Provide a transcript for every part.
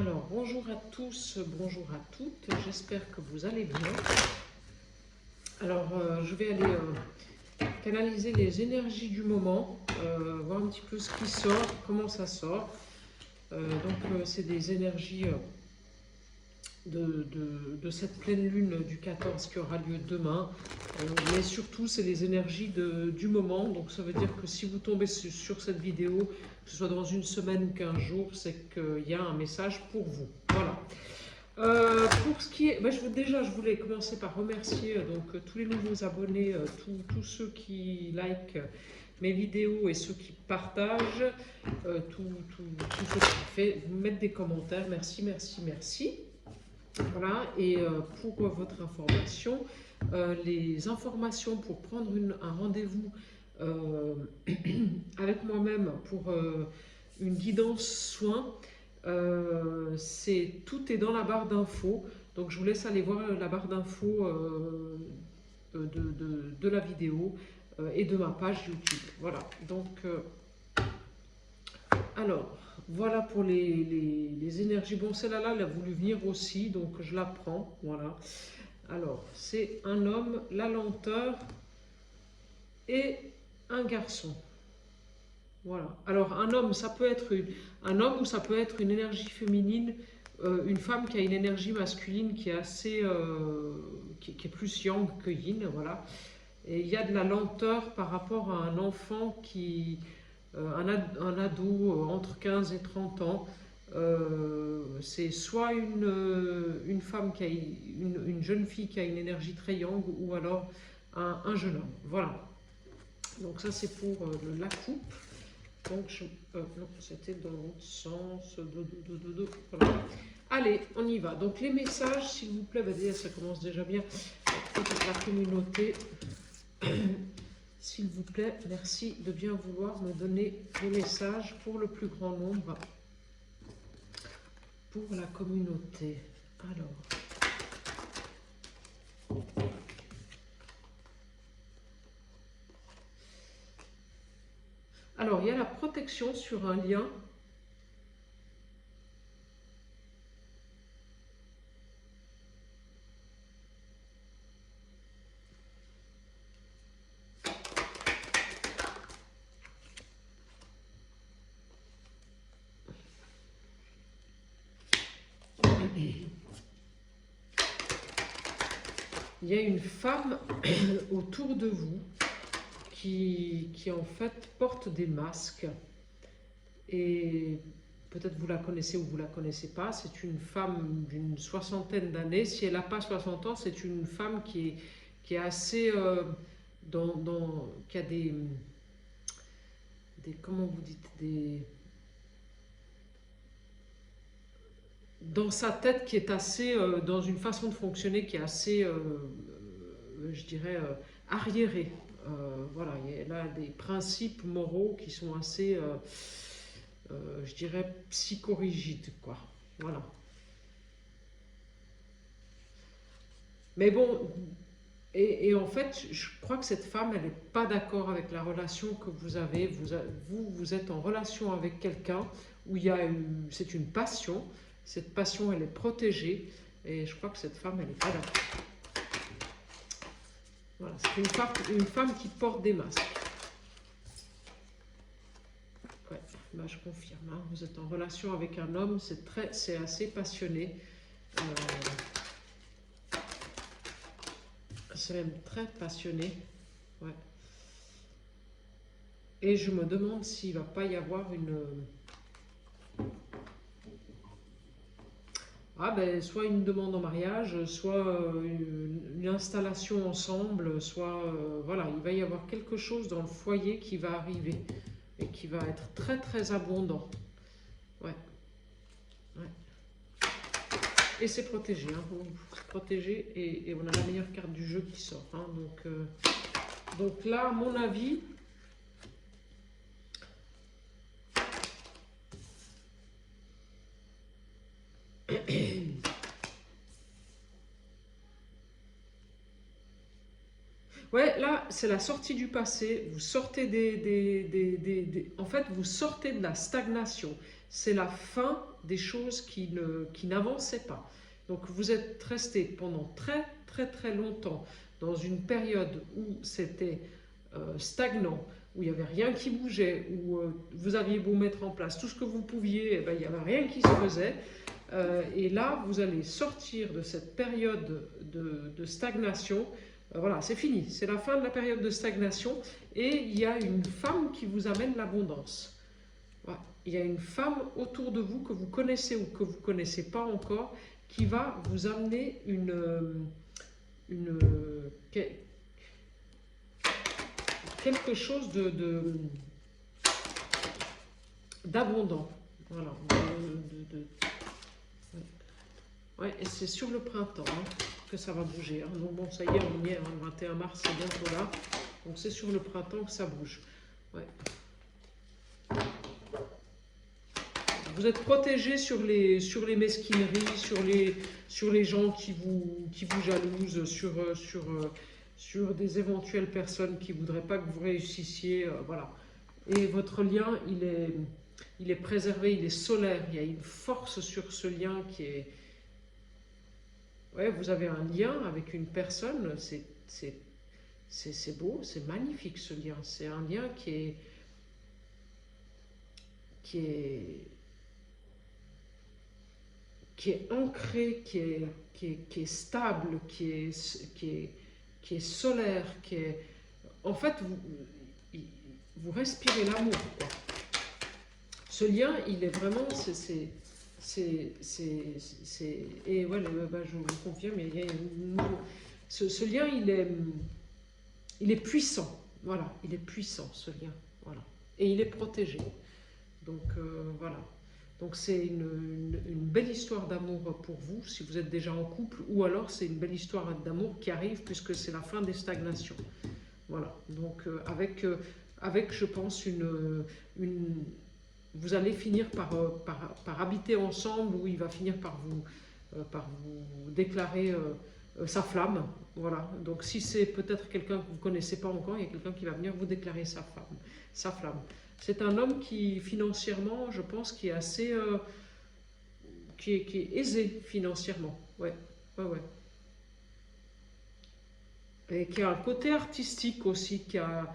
Alors, bonjour à tous, bonjour à toutes, j'espère que vous allez bien. Alors, je vais aller canaliser les énergies du moment, voir un petit peu ce qui sort, comment ça sort. C'est des énergies de cette pleine lune du 14 qui aura lieu demain. Mais surtout, c'est les énergies du moment. Donc, ça veut dire que si vous tombez sur cette vidéo, que ce soit dans une semaine ou 15 jours, c'est qu'il y a un message pour vous. Voilà. Pour ce qui est, je voulais commencer par remercier tous les nouveaux abonnés, tous ceux qui likent mes vidéos et ceux qui partagent, tous ceux qui mettent des commentaires. Merci, merci, merci. Voilà, et pour votre information, les informations pour prendre un rendez-vous avec moi-même pour une guidance soin, tout est dans la barre d'infos. Donc je vous laisse aller voir la barre d'infos de la vidéo et de ma page YouTube. Voilà, alors, voilà pour les énergies. Bon, celle-là, elle a voulu venir aussi, donc je la prends. Voilà. Alors, c'est un homme, la lenteur et un garçon. Voilà. Alors, un homme, ça peut être un homme ou ça peut être une énergie féminine, une femme qui a une énergie masculine qui est assez, qui est plus yang que yin. Voilà. Et il y a de la lenteur par rapport à un enfant un ado entre 15 et 30 ans, c'est soit une femme qui a une jeune fille qui a une énergie très yang ou alors un jeune homme. Voilà. Donc ça c'est pour la coupe. Donc non, c'était dans l'autre sens. Voilà. Allez, on y va. Donc les messages, s'il vous plaît, ça commence déjà bien. Pour la communauté. S'il vous plaît, merci de bien vouloir me donner des messages pour le plus grand nombre, pour la communauté. Alors, il y a la protection sur un lien. Il y a une femme autour de vous qui en fait porte des masques. Et peut-être vous la connaissez ou vous la connaissez pas. C'est une femme d'une soixantaine d'années. Si elle n'a pas 60 ans, c'est une femme qui est assez qui a des comment vous dites, dans sa tête qui est assez, dans une façon de fonctionner qui est assez, je dirais, arriérée. Voilà, elle a des principes moraux qui sont assez, je dirais, psychorigides, quoi. Voilà. Mais bon, et en fait, je crois que cette femme, elle n'est pas d'accord avec la relation que vous avez. Vous êtes en relation avec quelqu'un où c'est une passion. Cette passion, elle est protégée. Et je crois que cette femme, elle n'est pas d'accord. Voilà, c'est une femme qui porte des masques. Ouais, bah, je confirme. Hein. Vous êtes en relation avec un homme, c'est assez passionné. C'est même très passionné. Ouais. Et je me demande s'il ne va pas y avoir soit une demande en mariage, soit une installation ensemble, soit voilà, il va y avoir quelque chose dans le foyer qui va arriver et qui va être très très abondant. Ouais. Ouais. Et c'est protégé, hein. Protégé et on a la meilleure carte du jeu qui sort. Hein. Donc là, à mon avis, Ouais, là, c'est la sortie du passé. Vous sortez en fait, vous sortez de la stagnation. C'est la fin des choses qui n'avançaient pas. Donc, vous êtes resté pendant très, très, très longtemps dans une période où c'était stagnant, où il n'y avait rien qui bougeait, où vous aviez beau mettre en place tout ce que vous pouviez, eh ben, il n'y avait rien qui se faisait. Et là, vous allez sortir de cette période de stagnation. Voilà, c'est fini, c'est la fin de la période de stagnation et il y a une femme qui vous amène l'abondance. Voilà. Il y a une femme autour de vous que vous connaissez ou que vous ne connaissez pas encore qui va vous amener une, quelque chose d'abondant. Voilà. Ouais, et c'est sur le printemps que ça va bouger. Donc bon, ça y est, on y est, le 21 mars, c'est bientôt là. Donc c'est sur le printemps que ça bouge. Ouais. Vous êtes protégé sur les mesquineries, sur les gens qui vous jalousent, sur des éventuelles personnes qui ne voudraient pas que vous réussissiez. Voilà. Et votre lien, il est préservé, il est solaire. Il y a une force sur ce lien qui est... Ouais, vous avez un lien avec une personne, c'est beau, c'est magnifique ce lien. C'est un lien qui est, qui est ancré, qui est stable, qui est solaire, qui est... En fait, vous respirez l'amour. Ce lien, il est vraiment... Et ouais, bah, je vous confirme, ce lien, il est puissant. Voilà, il est puissant, ce lien. Voilà. Et il est protégé. Donc, voilà. Donc, c'est une belle histoire d'amour pour vous, si vous êtes déjà en couple, ou alors c'est une belle histoire d'amour qui arrive, puisque c'est la fin des stagnations. Voilà. Donc, avec je pense, vous allez finir par habiter ensemble, où il va finir par vous déclarer sa flamme. Voilà. Donc si c'est peut-être quelqu'un que vous ne connaissez pas encore, il y a quelqu'un qui va venir vous déclarer sa flamme. C'est un homme qui, financièrement, je pense, qui est assez... qui est aisé financièrement. Ouais, ouais, ouais. Et qui a un côté artistique aussi, qui a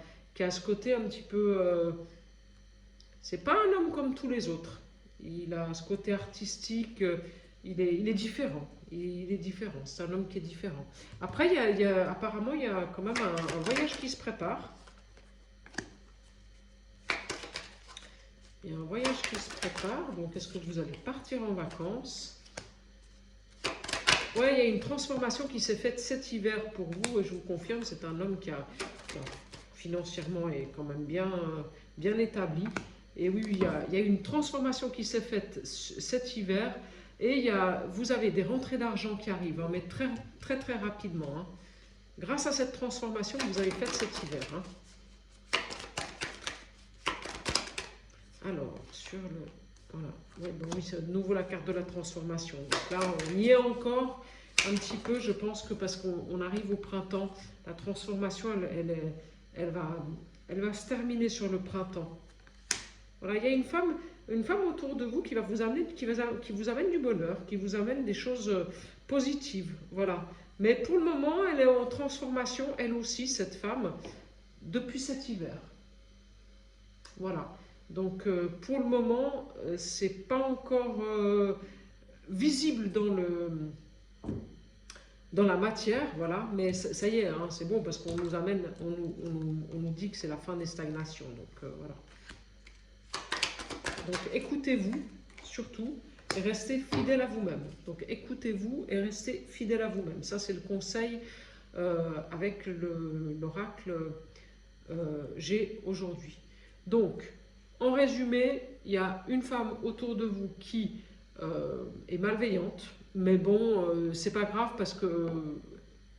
ce côté un petit peu... c'est pas un homme comme tous les autres. Il a ce côté artistique, il est différent. Il est différent, c'est un homme qui est différent. Après, apparemment, il y a quand même un voyage qui se prépare. Il y a un voyage qui se prépare. Donc, est-ce que vous allez partir en vacances? Ouais, il y a une transformation qui s'est faite cet hiver pour vous. Et je vous confirme, c'est un homme qui financièrement est quand même bien établi. Et oui, il y a une transformation qui s'est faite cet hiver. Et vous avez des rentrées d'argent qui arrivent, mais très, très, très rapidement. Hein. Grâce à cette transformation que vous avez faite cet hiver. Hein. Alors, sur le... Voilà. Ouais, bon, oui, c'est de nouveau la carte de la transformation. Donc là, on y est encore un petit peu. Je pense que parce qu'on arrive au printemps, la transformation, elle va se terminer sur le printemps. Voilà, il y a une femme autour de vous qui va vous amener, qui vous amène du bonheur, qui vous amène des choses positives. Voilà. Mais pour le moment, elle est en transformation, elle aussi, cette femme, depuis cet hiver. Voilà. Donc, pour le moment, c'est pas encore visible dans la matière, voilà. Mais ça y est, hein, c'est bon parce qu'on nous amène, on nous dit que c'est la fin des stagnations. Donc, voilà. Donc écoutez-vous, surtout, et restez fidèle à vous-même. Donc écoutez-vous et restez fidèle à vous-même. Ça, c'est le conseil avec l'oracle j'ai aujourd'hui. Donc, en résumé, il y a une femme autour de vous qui est malveillante, mais bon, c'est pas grave parce que...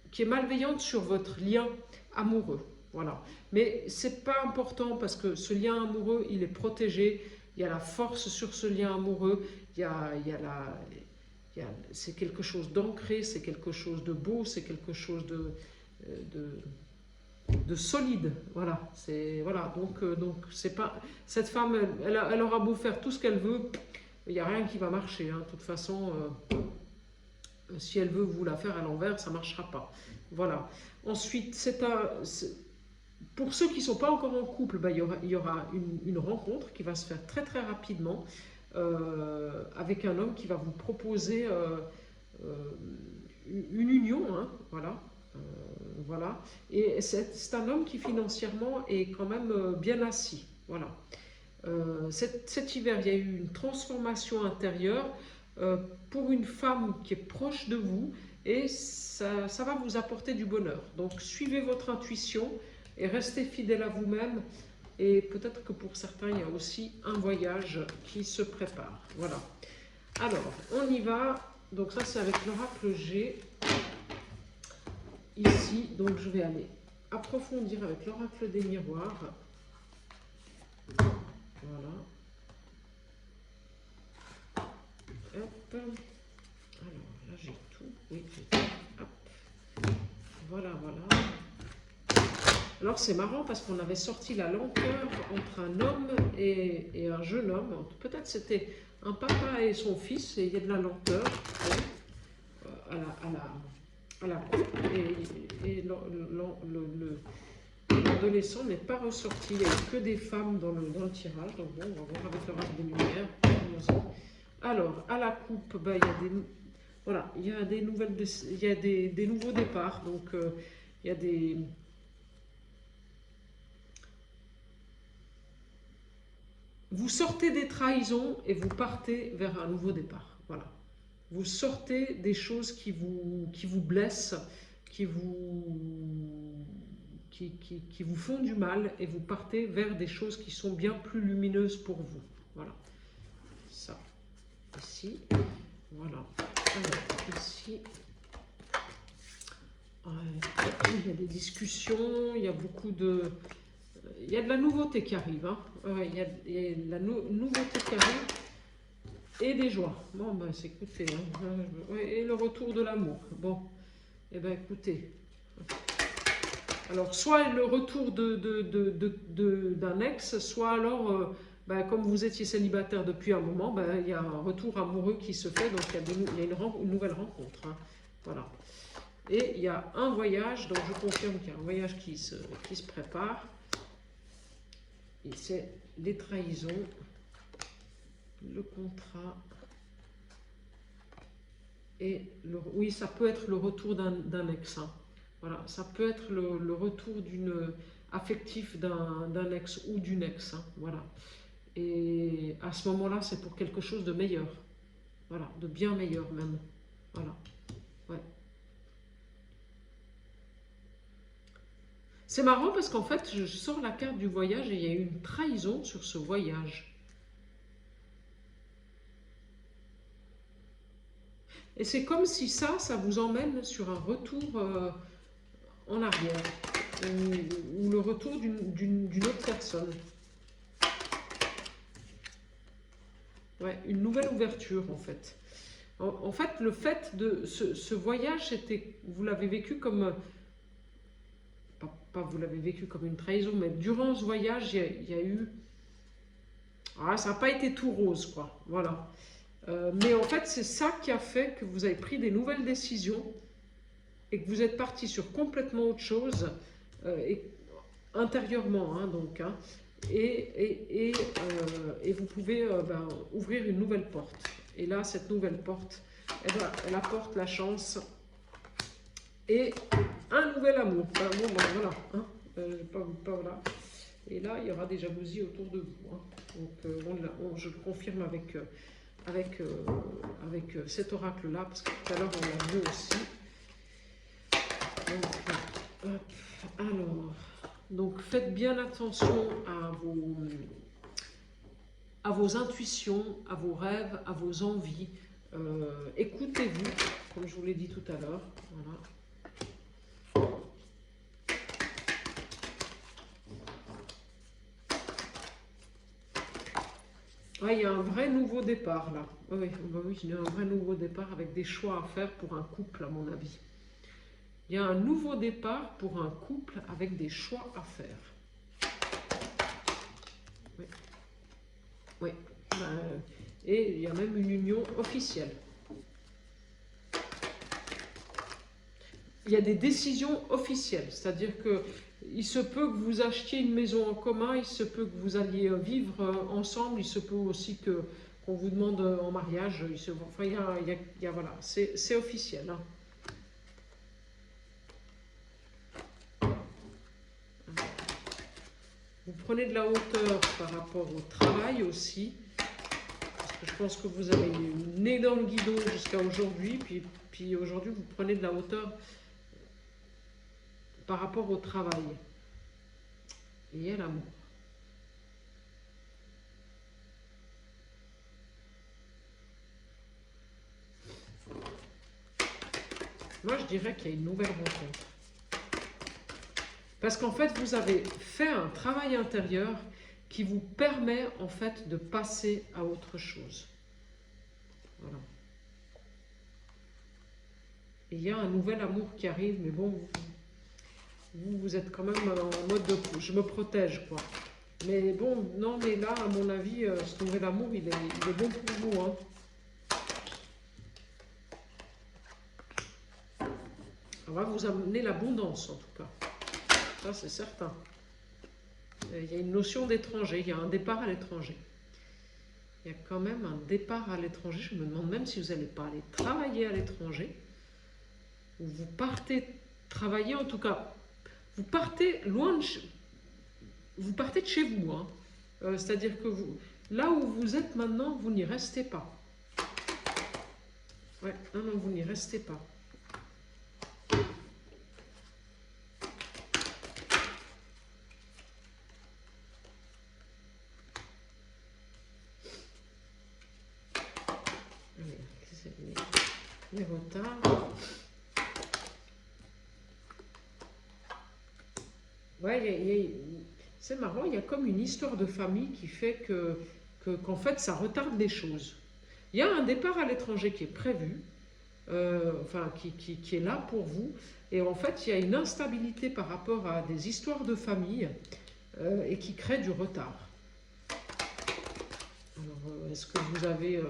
qui est malveillante sur votre lien amoureux. Voilà. Mais c'est pas important parce que ce lien amoureux, il est protégé. Il y a la force sur ce lien amoureux, c'est quelque chose d'ancré, c'est quelque chose de beau, c'est quelque chose de solide. Voilà, c'est voilà. Donc c'est pas cette femme, elle aura beau faire tout ce qu'elle veut, il n'y a rien qui va marcher. Hein. De toute façon, si elle veut vous la faire à l'envers, ça marchera pas. Voilà. Ensuite, pour ceux qui ne sont pas encore en couple, ben, il y aura une rencontre qui va se faire très très rapidement avec un homme qui va vous proposer euh, une union, hein, voilà. Euh, voilà. Et c'est un homme qui financièrement est quand même bien assis. Voilà. Cet hiver, il y a eu une transformation intérieure pour une femme qui est proche de vous et ça va vous apporter du bonheur. Donc suivez votre intuition et restez fidèle à vous-même. Et peut-être que pour certains, il y a aussi un voyage qui se prépare. Voilà. Alors, on y va. Donc ça, c'est avec l'oracle G. Ici, donc je vais aller approfondir avec l'oracle des miroirs. Voilà. Hop. Alors, là, j'ai tout. Oui, j'ai tout. Hop. Voilà, voilà. Alors, c'est marrant parce qu'on avait sorti la lenteur entre un homme et un jeune homme. Peut-être c'était un papa et son fils et il y a de la lenteur à la coupe. Et l'adolescent n'est pas ressorti. Il n'y a que des femmes dans le tirage. Donc, bon, on va voir avec l'oracle des lumières. Alors, à la coupe, bah, il y a des... Voilà, il y a des nouvelles, il y a des nouveaux départs, donc il y a des... Vous sortez des trahisons et vous partez vers un nouveau départ, voilà. Vous sortez des choses qui vous blessent, qui vous font du mal et vous partez vers des choses qui sont bien plus lumineuses pour vous, voilà. Ça, ici, voilà. Alors, ici... il y a des discussions, il y a beaucoup de... Il y a de la nouveauté qui arrive. Hein. Il y a de la nouveauté qui arrive et des joies. Bon, ben, c'est écoutez. Hein. Et le retour de l'amour. Bon, eh bien, écoutez. Alors, soit le retour d'un ex, soit alors, ben, comme vous étiez célibataire depuis un moment, ben, il y a un retour amoureux qui se fait. Donc, il y a une nouvelle rencontre. Hein. Voilà. Et il y a un voyage, donc je confirme qu'il y a un voyage qui se prépare. Et c'est les trahisons, le contrat, et oui, ça peut être le retour d'un ex. Hein. Voilà, ça peut être le retour affectif d'un ex ou d'une ex. Hein. Voilà. Et à ce moment-là, c'est pour quelque chose de meilleur. Voilà, de bien meilleur même. Voilà. Ouais. C'est marrant parce qu'en fait, je sors la carte du voyage et il y a eu une trahison sur ce voyage. Et c'est comme si ça vous emmène sur un retour en arrière, ou le retour d'une autre personne. Ouais, une nouvelle ouverture en fait. En fait, le fait de ce voyage, vous l'avez vécu comme... Pas vous l'avez vécu comme une trahison, mais durant ce voyage, il y a eu... Ah, ça n'a pas été tout rose, quoi. Voilà. Mais en fait, c'est ça qui a fait que vous avez pris des nouvelles décisions et que vous êtes parti sur complètement autre chose, intérieurement, hein, donc. Hein, et vous pouvez ben, ouvrir une nouvelle porte. Et là, cette nouvelle porte, elle apporte la chance et un nouvel amour. Ben, bon, ben, voilà. Hein, voilà. Et là, il y aura des jalousies autour de vous. Hein. Donc, je le confirme avec cet oracle-là, parce que tout à l'heure, on l'a vu aussi. Donc, alors, donc, faites bien attention à vos intuitions, à vos rêves, à vos envies. Écoutez-vous, comme je vous l'ai dit tout à l'heure. Voilà. Ah, il y a un vrai nouveau départ là. Oui, bah oui, il y a un vrai nouveau départ avec des choix à faire pour un couple, à mon avis. Il y a un nouveau départ pour un couple avec des choix à faire. Oui. Oui. Et il y a même une union officielle. Il y a des décisions officielles, c'est-à-dire que il se peut que vous achetiez une maison en commun, il se peut que vous alliez vivre ensemble, il se peut aussi que qu'on vous demande en mariage. Enfin, voilà, c'est officiel. Hein. Vous prenez de la hauteur par rapport au travail aussi. Parce que je pense que vous avez le nez dans le guidon jusqu'à aujourd'hui, puis aujourd'hui vous prenez de la hauteur par rapport au travail et à l'amour. Moi, je dirais qu'il y a une nouvelle rencontre. Parce qu'en fait, vous avez fait un travail intérieur qui vous permet en fait de passer à autre chose. Voilà. Et il y a un nouvel amour qui arrive, mais bon, vous êtes quand même en mode de je me protège, quoi. Mais bon, non, mais là, à mon avis, ce nouvel amour, il est bon pour vous. Hein. On va vous amener l'abondance, en tout cas. Ça, c'est certain. Il y a une notion d'étranger, il y a un départ à l'étranger. Il y a quand même un départ à l'étranger. Je me demande même si vous n'allez pas aller travailler à l'étranger. Ou vous partez travailler, en tout cas, vous partez loin de vous partez de chez vous. Hein. C'est-à-dire que vous, là où vous êtes maintenant, vous n'y restez pas. Ouais, non, non, vous n'y restez pas. Les retards. Ouais, c'est marrant, il y a comme une histoire de famille qui fait qu'en fait, ça retarde les choses. Il y a un départ à l'étranger qui est prévu, enfin, qui est là pour vous, et en fait, il y a une instabilité par rapport à des histoires de famille et qui crée du retard. Alors, est-ce que vous avez...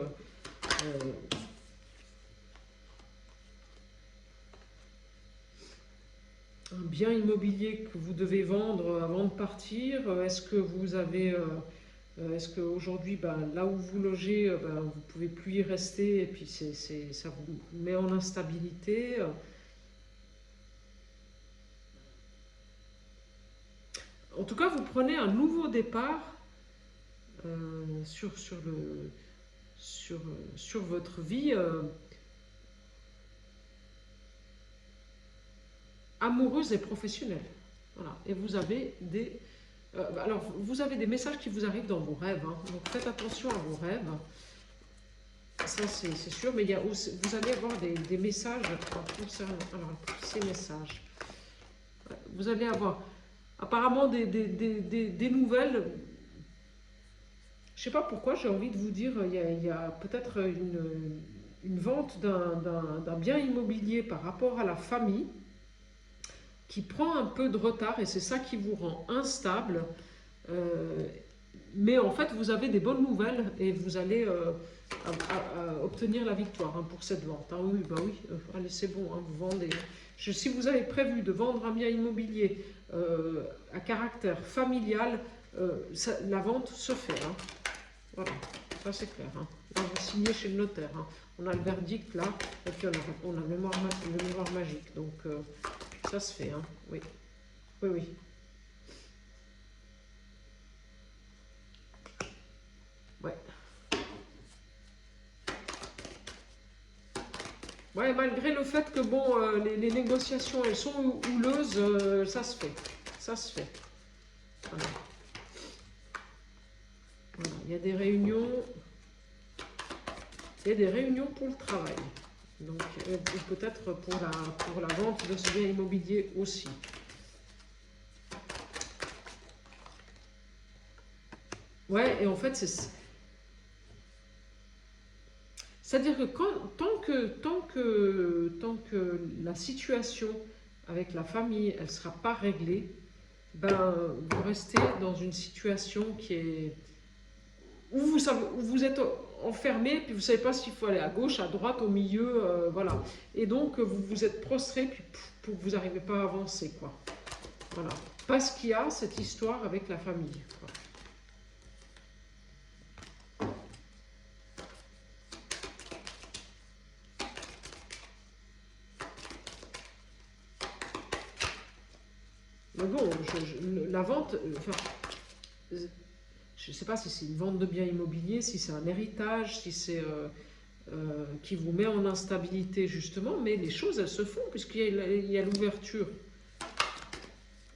un bien immobilier que vous devez vendre avant de partir? Est-ce que vous avez, est-ce qu'aujourd'hui, là où vous logez, vous ne pouvez plus y rester et puis ça vous met en instabilité? En tout cas, vous prenez un nouveau départ sur votre vie amoureuse et professionnelle. Voilà. Et vous avez des... alors, vous avez des messages qui vous arrivent dans vos rêves. Hein. Donc, faites attention à vos rêves. Ça, c'est sûr. Mais il y a aussi, vous allez avoir des messages concernant... Alors, ces messages. Vous allez avoir apparemment des nouvelles. Je ne sais pas pourquoi, j'ai envie de vous dire, il y a peut-être une vente d'un bien immobilier par rapport à la famille qui prend un peu de retard et c'est ça qui vous rend instable. Mais en fait, vous avez des bonnes nouvelles et vous allez obtenir la victoire pour cette vente. Hein. Oui, oui, allez, c'est bon, hein, vous vendez. Si vous avez prévu de vendre un bien immobilier à caractère familial, la vente se fait. Hein. Voilà, ça c'est clair. Hein. Là, on va signer chez le notaire. Hein. On a le verdict là, et puis on a le mémoire magique. Donc, ça se fait, hein. Oui. Oui, oui. Ouais. Ouais, malgré le fait que, bon, les négociations, elles sont houleuses, ça se fait. Ça se fait. Voilà. Voilà. Il y a des réunions. Il y a des réunions pour le travail. Donc, peut-être pour la vente de ce bien immobilier aussi. Ouais, et en fait, c'est-à-dire que tant que la situation avec la famille, elle ne sera pas réglée, ben, vous restez dans une situation qui est où vous êtes enfermé, puis vous ne savez pas s'il faut aller à gauche, à droite, au milieu, voilà. Et donc, vous vous êtes prostré, puis pour que vous n'arrivez pas à avancer, quoi. Voilà. Parce qu'il y a cette histoire avec la famille, quoi. Mais bon, la vente, enfin, je ne sais pas si c'est une vente de biens immobiliers, si c'est un héritage, si c'est qui vous met en instabilité justement, mais les choses elles se font puisqu'il y a l'ouverture.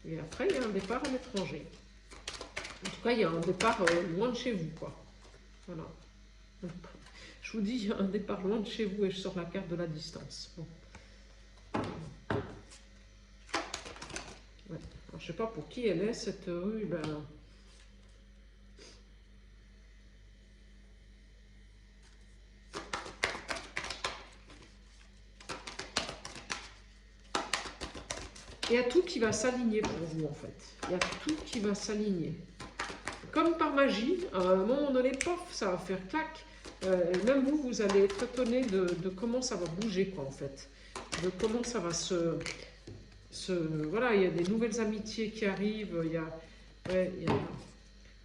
Et après il y a un départ à l'étranger. En tout cas il y a un départ loin de chez vous, quoi. Voilà. Donc, je vous dis, il y a un départ loin de chez vous et je sors la carte de la distance. Bon. Ouais. Alors, je ne sais pas pour qui elle est cette rue. Ben, il y a tout qui va s'aligner pour vous, en fait. Il y a tout qui va s'aligner. Comme par magie, à un moment donné, pof, ça va faire clac. Même vous, vous allez être étonné de comment ça va bouger, quoi, en fait. De comment ça va voilà, il y a des nouvelles amitiés qui arrivent.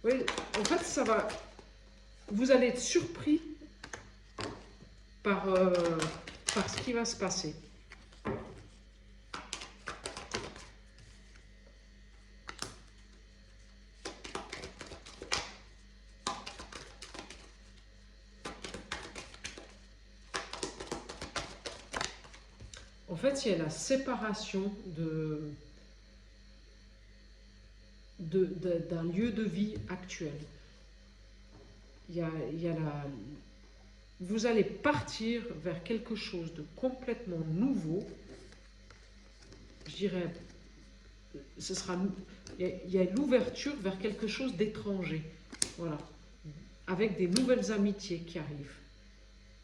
Ouais, en fait, ça va... Vous allez être surpris par ce qui va se passer. En fait, il y a la séparation d'un lieu de vie actuel. Il y a vous allez partir vers quelque chose de complètement nouveau. Je dirais, il y a l'ouverture vers quelque chose d'étranger. Voilà. Avec des nouvelles amitiés qui arrivent.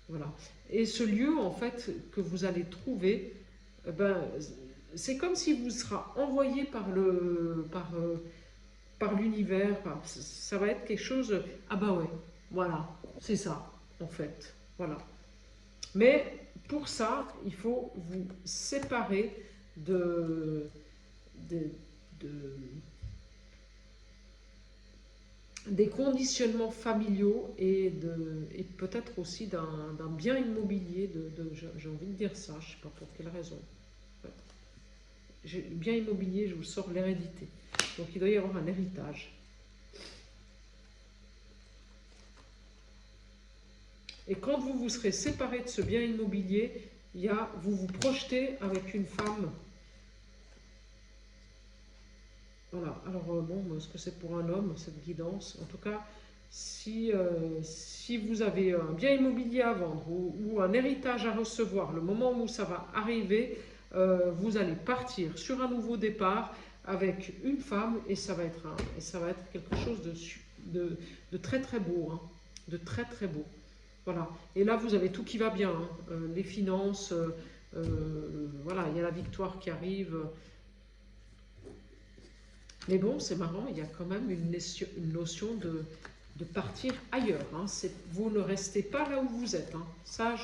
Voilà. Et ce lieu, en fait, que vous allez trouver, ben, c'est comme si vous sera envoyé par l'univers. Ça va être quelque chose. Ah bah ouais, voilà, c'est ça, en fait. Voilà. Mais pour ça, il faut vous séparer de des conditionnements familiaux et peut-être aussi d'un bien immobilier, j'ai envie de dire ça, je ne sais pas pour quelle raison. Bien immobilier, je vous sors l'hérédité. Donc il doit y avoir un héritage. Et quand vous vous serez séparé de ce bien immobilier, vous vous projetez avec une femme. Voilà, alors bon, est-ce que c'est pour un homme, cette guidance? En tout cas, si vous avez un bien immobilier à vendre ou un héritage à recevoir, le moment où ça va arriver, vous allez partir sur un nouveau départ avec une femme et ça va être quelque chose de très très beau, hein, de très très beau. Voilà, et là vous avez tout qui va bien, hein, les finances, voilà, il y a la victoire qui arrive. Mais bon, c'est marrant, il y a quand même une notion de partir ailleurs. Hein. Vous ne restez pas là où vous êtes. Hein. Ça,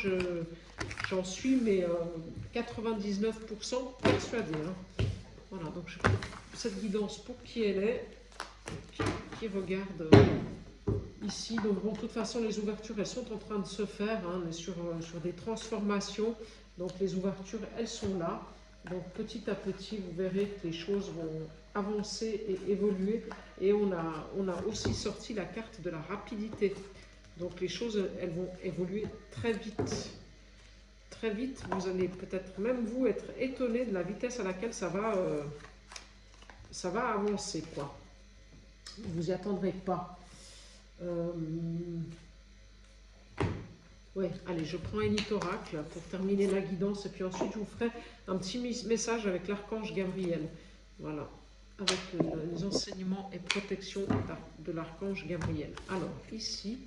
j'en suis mais 99% persuadée. Hein. Voilà, donc cette guidance, pour qui elle est, qui regarde ici. Donc bon, de toute façon, les ouvertures, elles sont en train de se faire. Hein. On est sur des transformations. Donc les ouvertures, elles sont là. Donc petit à petit, vous verrez que les choses vont avancer et évoluer. Et on a aussi sorti la carte de la rapidité. Donc les choses, elles vont évoluer très vite. Très vite, vous allez peut-être même vous être étonné de la vitesse à laquelle ça va avancer, quoi. Vous n'y attendrez pas. Ouais, allez, je prends Élite Oracle pour terminer la guidance et puis ensuite je vous ferai un petit message avec l'archange Gabriel. Voilà, avec les enseignements et protections de l'archange Gabriel. Alors, ici,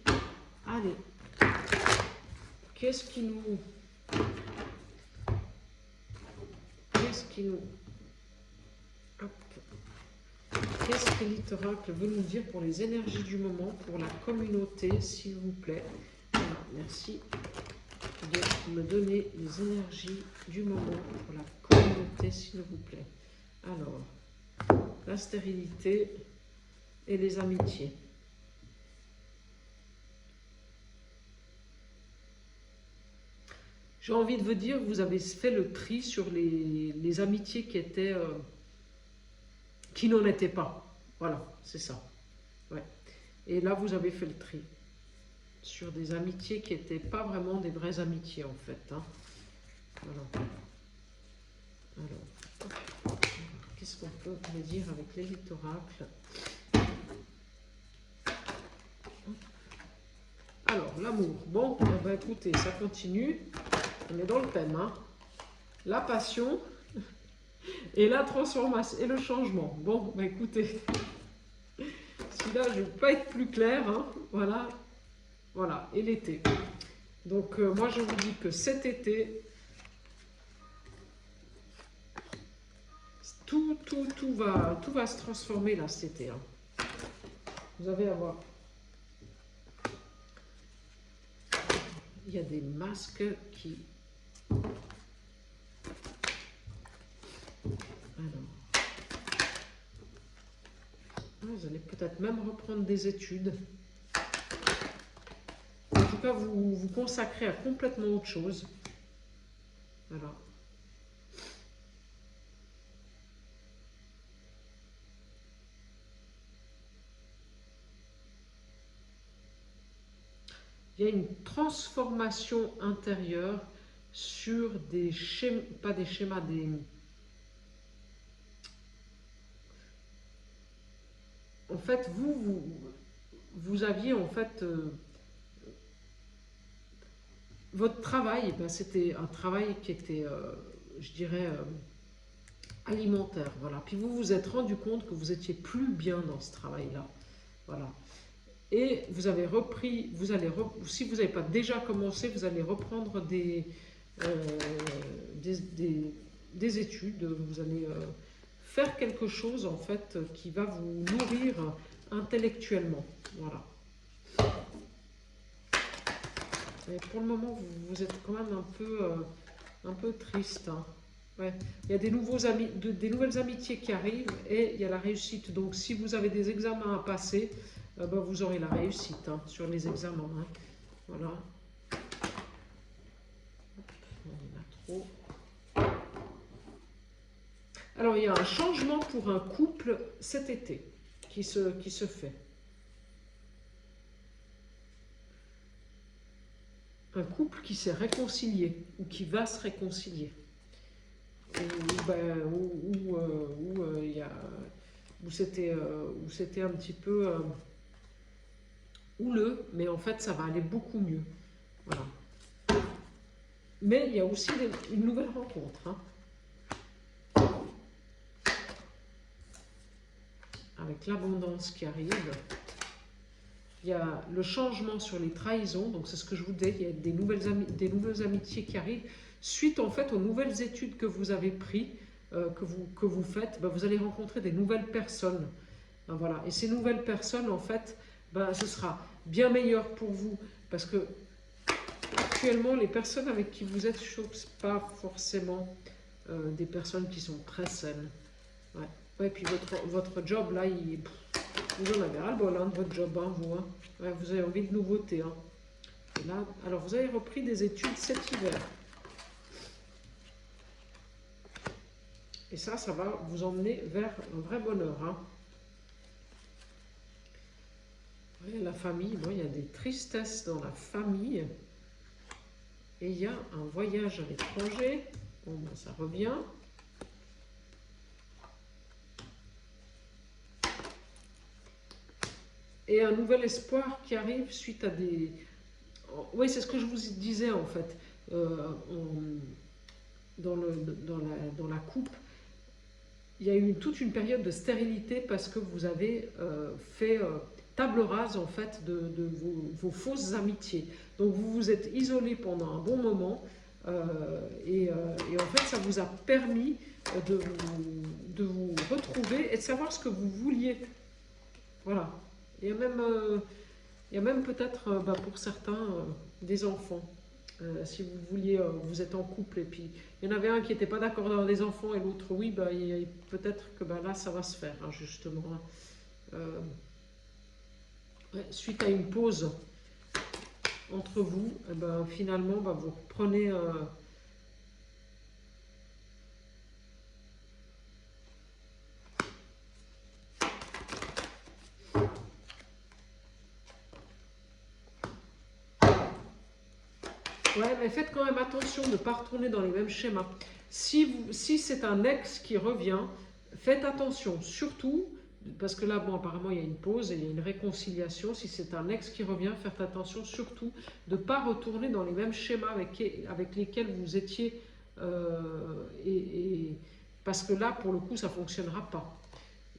allez, qu'est-ce qui nous qu'est-ce que l'Élite Oracle veut nous dire pour les énergies du moment, pour la communauté, s'il vous plaît. Voilà, merci de me donner les énergies du moment pour la communauté, s'il vous plaît. Alors, la stérilité et les amitiés. J'ai envie de vous dire, vous avez fait le tri sur les amitiés qui étaient, qui n'en étaient pas. Voilà, c'est ça. Ouais. Et là, vous avez fait le tri sur des amitiés qui n'étaient pas vraiment des vraies amitiés, en fait. Hein. Voilà. Alors, qu'est-ce qu'on peut me dire avec l'Élite Oracle? Alors, l'amour. Bon, ben, écoutez, ça continue. On est dans le thème. Hein. La passion et la transformation et le changement. Bon, ben, écoutez. Celui-là, je ne vais pas être plus clair. Hein. Voilà. Voilà. Et l'été. Donc, moi, je vous dis que cet été, tout va se transformer là cet été. Hein. Vous allez avoir... Il y a des masques qui... Alors, vous allez peut-être même reprendre des études. En tout cas, vous vous consacrez à complètement autre chose. Voilà. Il y a une transformation intérieure sur des schémas, pas des schémas, des... En fait, vous aviez en fait... votre travail, ben, c'était un travail qui était, je dirais, alimentaire. Voilà. Puis vous vous êtes rendu compte que vous étiez plus bien dans ce travail-là. Voilà. Et vous avez repris, si vous n'avez pas déjà commencé, vous allez reprendre des études, vous allez faire quelque chose en fait qui va vous nourrir intellectuellement. Voilà. Et pour le moment, vous êtes quand même un peu triste. Hein. Ouais. Il y a des nouvelles amitiés qui arrivent et il y a la réussite. Donc si vous avez des examens à passer, ben, vous aurez la réussite hein, sur les examens. Hein. Voilà. On en a trop. Alors il y a un changement pour un couple cet été qui se fait. Un couple qui s'est réconcilié ou qui va se réconcilier. Où c'était un petit peu houleux, mais en fait ça va aller beaucoup mieux. Voilà. Mais il y a aussi une nouvelle rencontre. Hein. Avec l'abondance qui arrive. Il y a le changement sur les trahisons, donc c'est ce que je vous dis, il y a des nouvelles amitiés qui arrivent. Suite en fait aux nouvelles études que vous avez prises, que vous faites, ben, vous allez rencontrer des nouvelles personnes. Ben, voilà. Et ces nouvelles personnes, en fait, ben, ce sera bien meilleur pour vous, parce que actuellement, les personnes avec qui vous êtes, je trouve que ce pas forcément des personnes qui sont très saines. Ouais. Ouais, puis votre job, là, vous en avez ras-le-bol hein, de votre job, hein, vous. Hein. Ouais, vous avez envie de nouveautés. Hein. Et là, alors, vous avez repris des études cet hiver. Et ça va vous emmener vers un vrai bonheur. Hein. Ouais, la famille, bon, il y a des tristesses dans la famille. Et il y a un voyage à l'étranger. Bon, ben, ça revient. Et un nouvel espoir qui arrive suite à des... Oui, c'est ce que je vous disais en fait. Dans la coupe, il y a eu toute une période de stérilité parce que vous avez fait table rase en fait de vos fausses amitiés. Donc vous vous êtes isolé pendant un bon moment. Et en fait, ça vous a permis de vous retrouver et de savoir ce que vous vouliez. Voilà. Il y a même peut-être, pour certains, des enfants. Si vous vouliez, vous êtes en couple et puis il y en avait un qui n'était pas d'accord d'avoir des enfants et l'autre oui, peut-être que là ça va se faire, hein, justement. Ouais, suite à une pause entre vous, finalement vous reprenez. Ouais, mais faites quand même attention de ne pas retourner dans les mêmes schémas. Si c'est un ex qui revient, faites attention, surtout, parce que là, bon, apparemment, il y a une pause et il y a une réconciliation. Si c'est un ex qui revient, faites attention, surtout, de ne pas retourner dans les mêmes schémas avec lesquels vous étiez. Parce que là, pour le coup, ça ne fonctionnera pas.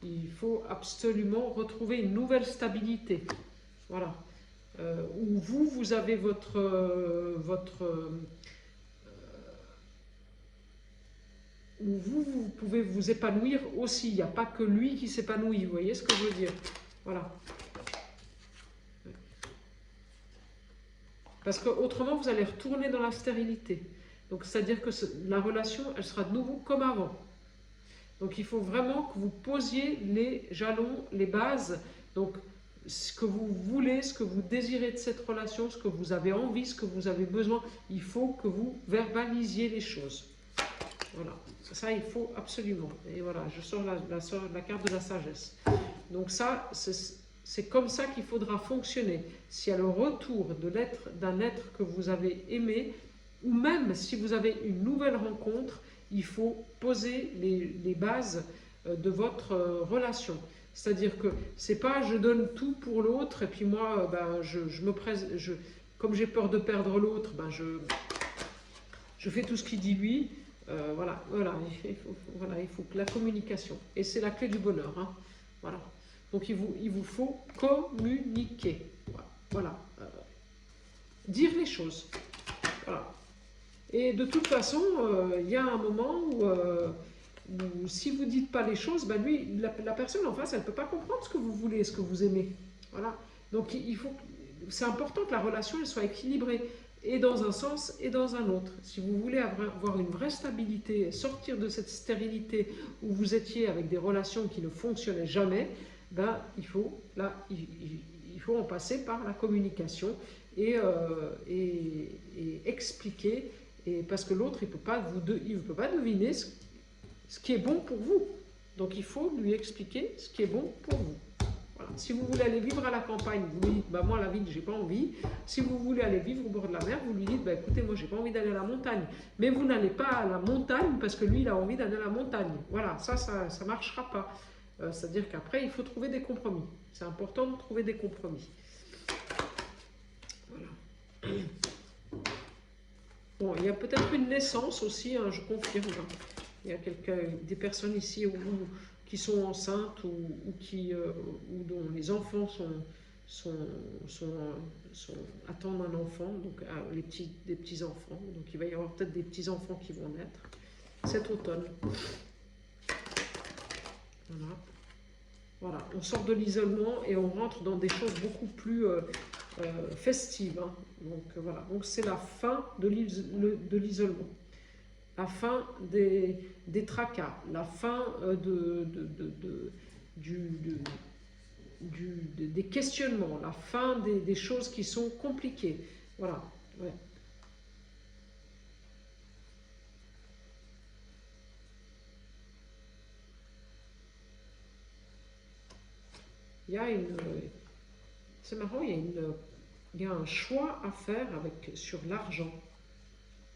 Il faut absolument retrouver une nouvelle stabilité. Voilà. Où vous avez où vous pouvez vous épanouir aussi. Il n'y a pas que lui qui s'épanouit, vous voyez ce que je veux dire? Voilà. Parce qu'autrement, vous allez retourner dans la stérilité. Donc, c'est-à-dire que la relation, elle sera de nouveau comme avant. Donc, il faut vraiment que vous posiez les jalons, les bases. Donc, ce que vous voulez, ce que vous désirez de cette relation, ce que vous avez envie, ce que vous avez besoin, il faut que vous verbalisiez les choses. Voilà, ça il faut absolument. Et voilà, je sors la carte de la sagesse. Donc ça, c'est comme ça qu'il faudra fonctionner. S'il y a le retour d'un être que vous avez aimé, ou même si vous avez une nouvelle rencontre, il faut poser les bases de votre relation. C'est-à-dire que c'est pas je donne tout pour l'autre et puis moi, je me présente, comme j'ai peur de perdre l'autre, je fais tout ce qu'il dit lui. Voilà, il faut que la communication. Et c'est la clé du bonheur. Hein. Voilà. Donc il vous faut communiquer. Voilà. Dire les choses. Voilà. Et de toute façon, il y a un moment où si vous ne dites pas les choses, la personne en face, elle ne peut pas comprendre ce que vous voulez, ce que vous aimez. Voilà. Donc c'est important que la relation elle soit équilibrée, et dans un sens et dans un autre. Si vous voulez avoir une vraie stabilité, sortir de cette stérilité où vous étiez avec des relations qui ne fonctionnaient jamais, il faut en passer par la communication et expliquer, parce que l'autre, il ne peut pas deviner ce qui est bon pour vous. Donc il faut lui expliquer ce qui est bon pour vous. Voilà. Si vous voulez aller vivre à la campagne, vous lui dites moi la ville j'ai pas envie. Si vous voulez aller vivre au bord de la mer, vous lui dites écoutez moi j'ai pas envie d'aller à la montagne. Mais vous n'allez pas à la montagne parce que lui il a envie d'aller à la montagne. Voilà, ça marchera pas. C'est-à-dire qu'après il faut trouver des compromis. C'est important de trouver des compromis. Voilà. Bon, il y a peut-être une naissance aussi, hein, je confirme. Il y a des personnes ici qui sont enceintes ou dont les enfants attendent un enfant, donc des petits enfants. Donc il va y avoir peut-être des petits enfants qui vont naître cet automne. Voilà. Voilà, on sort de l'isolement et on rentre dans des choses beaucoup plus festives. Hein. Donc voilà, donc c'est la fin de l'isolement, la fin des tracas, la fin des questionnements, la fin des choses qui sont compliquées. Voilà. Ouais. Il y a c'est marrant, il y a un choix à faire sur l'argent.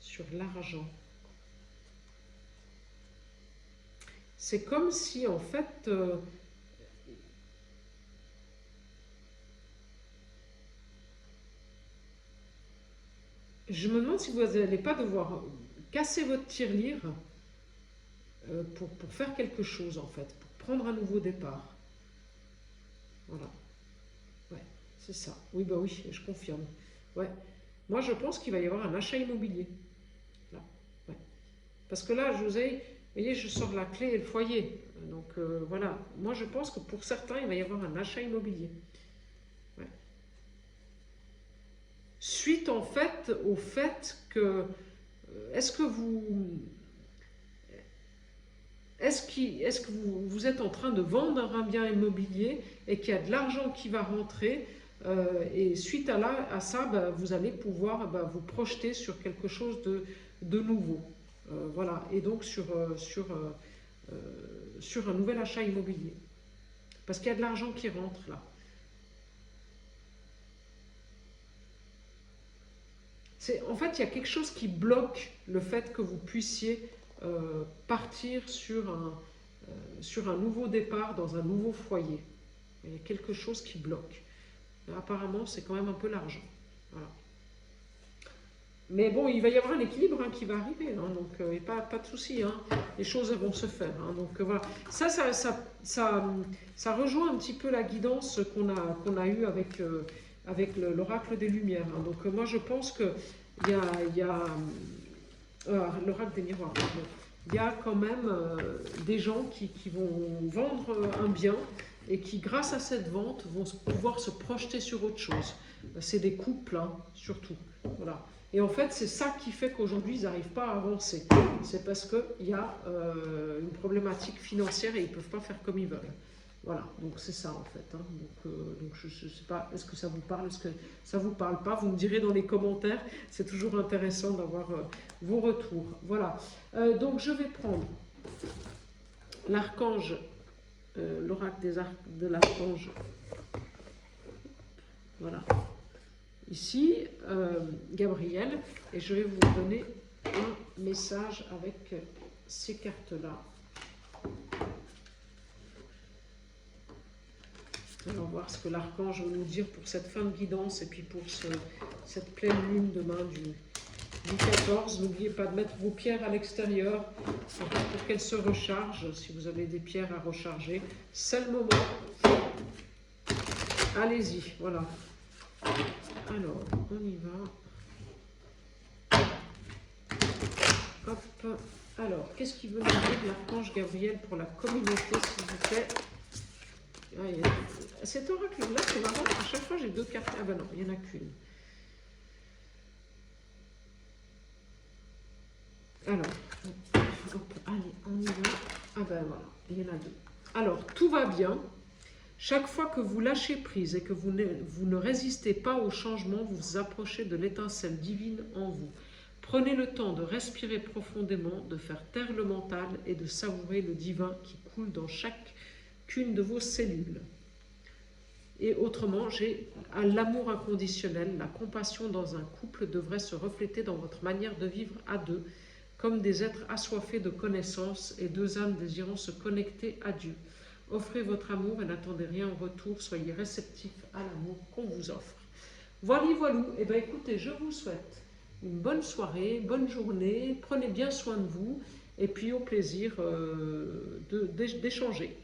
Sur l'argent. C'est comme si en fait je me demande si vous n'allez pas devoir casser votre tirelire pour faire quelque chose en fait, pour prendre un nouveau départ. Voilà. Ouais, c'est ça. Oui, oui, je confirme. Ouais. Moi, je pense qu'il va y avoir un achat immobilier. Parce que là, vous voyez, je sors la clé et le foyer. Donc voilà, moi je pense que pour certains, il va y avoir un achat immobilier. Ouais. Suite en fait au fait que, est-ce que vous êtes en train de vendre un bien immobilier et qu'il y a de l'argent qui va rentrer et suite à ça, bah, vous allez pouvoir vous projeter sur quelque chose de nouveau. Voilà, et donc sur un nouvel achat immobilier. Parce qu'il y a de l'argent qui rentre là. En fait, il y a quelque chose qui bloque le fait que vous puissiez partir sur un nouveau départ dans un nouveau foyer. Il y a quelque chose qui bloque. Apparemment, c'est quand même un peu l'argent. Voilà. Mais bon, il va y avoir un équilibre qui va arriver, donc pas de souci, les choses vont se faire. Donc voilà, ça rejoint un petit peu la guidance qu'on a eue avec l'oracle des Lumières. Donc moi je pense que il y a l'oracle des miroirs. Il y a quand même des gens qui vont vendre un bien et qui, grâce à cette vente, vont pouvoir se projeter sur autre chose. C'est des couples, surtout. Voilà. Et en fait, c'est ça qui fait qu'aujourd'hui, ils n'arrivent pas à avancer. C'est parce qu'il y a une problématique financière et ils ne peuvent pas faire comme ils veulent. Voilà, donc c'est ça en fait. Donc je ne sais pas, est-ce que ça vous parle, est-ce que ça ne vous parle pas? Vous me direz dans les commentaires, c'est toujours intéressant d'avoir vos retours. Voilà, donc je vais prendre l'archange, l'oracle de l'archange. Voilà. Ici, Gabriel, et je vais vous donner un message avec ces cartes-là. On va voir ce que l'archange veut nous dire pour cette fin de guidance et puis pour cette pleine lune demain du 14. N'oubliez pas de mettre vos pierres à l'extérieur pour qu'elles se rechargent. Si vous avez des pierres à recharger, c'est le moment. Allez-y, voilà. Alors, on y va. Hop. Alors, qu'est-ce qu'il veut nous dire l'archange Gabriel pour la communauté, s'il vous plaît? Cet oracle-là, c'est marrant. À chaque fois, j'ai deux cartes. Ah ben non, il n'y en a qu'une. Alors, hop, allez, on y va. Ah ben voilà, il y en a deux. Alors, tout va bien. Chaque fois que vous lâchez prise et que vous ne résistez pas au changement, vous vous approchez de l'étincelle divine en vous. Prenez le temps de respirer profondément, de faire taire le mental et de savourer le divin qui coule dans chacune de vos cellules. Et autrement, j'ai l'amour inconditionnel, la compassion dans un couple devrait se refléter dans votre manière de vivre à deux, comme des êtres assoiffés de connaissances et deux âmes désirant se connecter à Dieu. Offrez votre amour et n'attendez rien en retour, soyez réceptifs à l'amour qu'on vous offre. Voilà, voilou. Eh bien écoutez, je vous souhaite une bonne soirée, bonne journée, prenez bien soin de vous et puis au plaisir d'échanger.